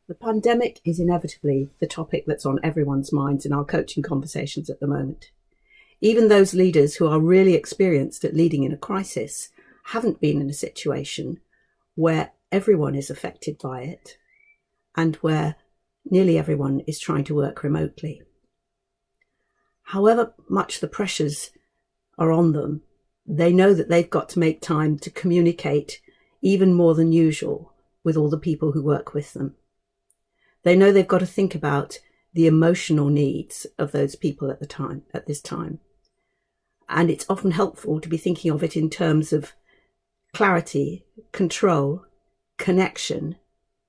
The pandemic is inevitably the topic that's on everyone's minds in our coaching conversations at the moment. Even those leaders who are really experienced at leading in a crisis haven't been in a situation where everyone is affected by it and where nearly everyone is trying to work remotely. However much the pressures are on them, they know that they've got to make time to communicate even more than usual with all the people who work with them. They know they've got to think about the emotional needs of those people at this time. And it's often helpful to be thinking of it in terms of clarity, control, connection,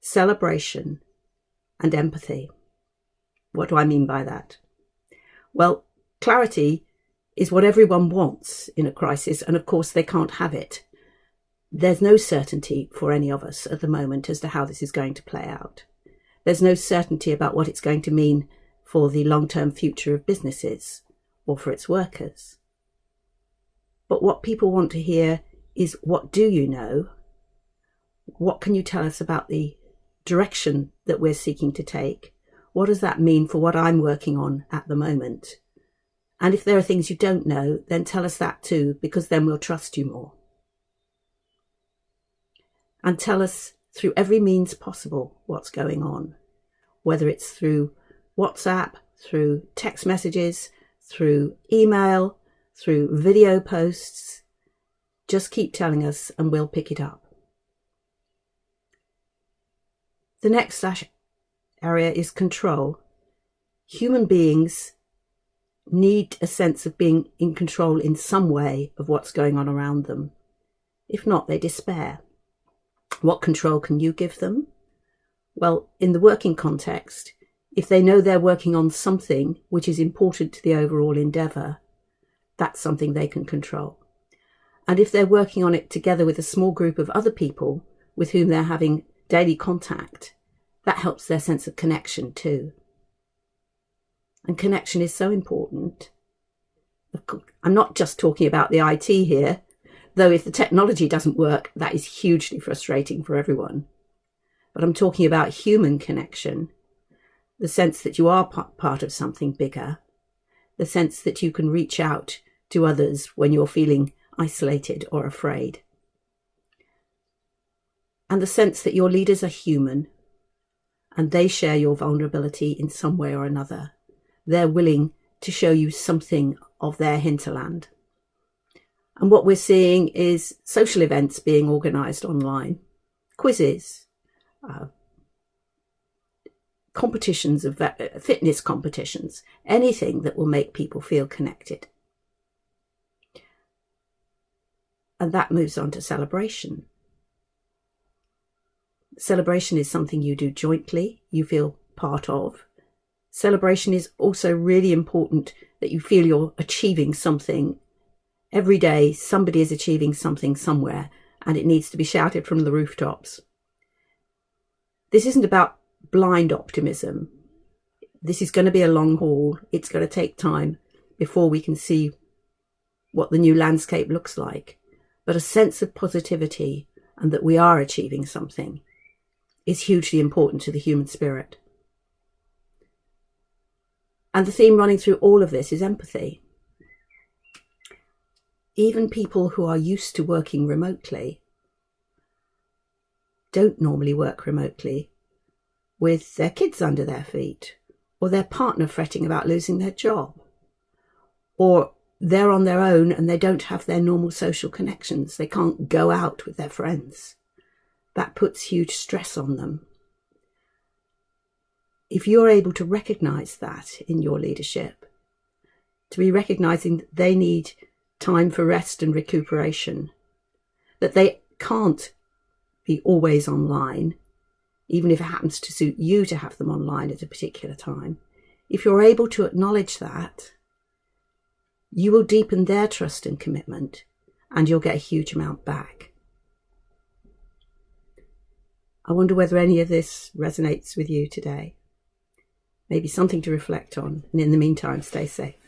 celebration, and empathy. What do I mean by that? Well, clarity is what everyone wants in a crisis, and of course they can't have it. There's no certainty for any of us at the moment as to how this is going to play out. There's no certainty about what it's going to mean for the long-term future of businesses or for its workers. But what people want to hear is, what do you know? What can you tell us about the direction that we're seeking to take? What does that mean for what I'm working on at the moment? And if there are things you don't know, then tell us that too, because then we'll trust you more. And tell us through every means possible what's going on, whether it's through WhatsApp, through text messages, through email, through video posts. Just keep telling us and we'll pick it up. The next area is control. Human beings need a sense of being in control in some way of what's going on around them. If not, they despair. What control can you give them? Well, in the working context, if they know they're working on something which is important to the overall endeavour, that's something they can control. And if they're working on it together with a small group of other people with whom they're having daily contact, that helps their sense of connection too. And connection is so important. I'm not just talking about the IT here, though if the technology doesn't work, that is hugely frustrating for everyone. But I'm talking about human connection, the sense that you are part of something bigger, the sense that you can reach out to others when you're feeling isolated or afraid, and the sense that your leaders are human and they share your vulnerability in some way or another. They're willing to show you something of their hinterland. And what we're seeing is social events being organised online, quizzes, competitions of fitness competitions, anything that will make people feel connected. And that moves on to celebration. Celebration is something you do jointly, you feel part of. Celebration is also really important that you feel you're achieving something. Every day, somebody is achieving something somewhere, and it needs to be shouted from the rooftops. This isn't about blind optimism. This is going to be a long haul. It's going to take time before we can see what the new landscape looks like. But a sense of positivity and that we are achieving something is hugely important to the human spirit. And the theme running through all of this is empathy. Even people who are used to working remotely don't normally work remotely with their kids under their feet, or their partner fretting about losing their job, or they're on their own and they don't have their normal social connections. They can't go out with their friends. That puts huge stress on them. If you're able to recognise that in your leadership, to be recognising that they need time for rest and recuperation, that they can't be always online, even if it happens to suit you to have them online at a particular time. If you're able to acknowledge that, you will deepen their trust and commitment, and you'll get a huge amount back. I wonder whether any of this resonates with you today. Maybe something to reflect on, and in the meantime, stay safe.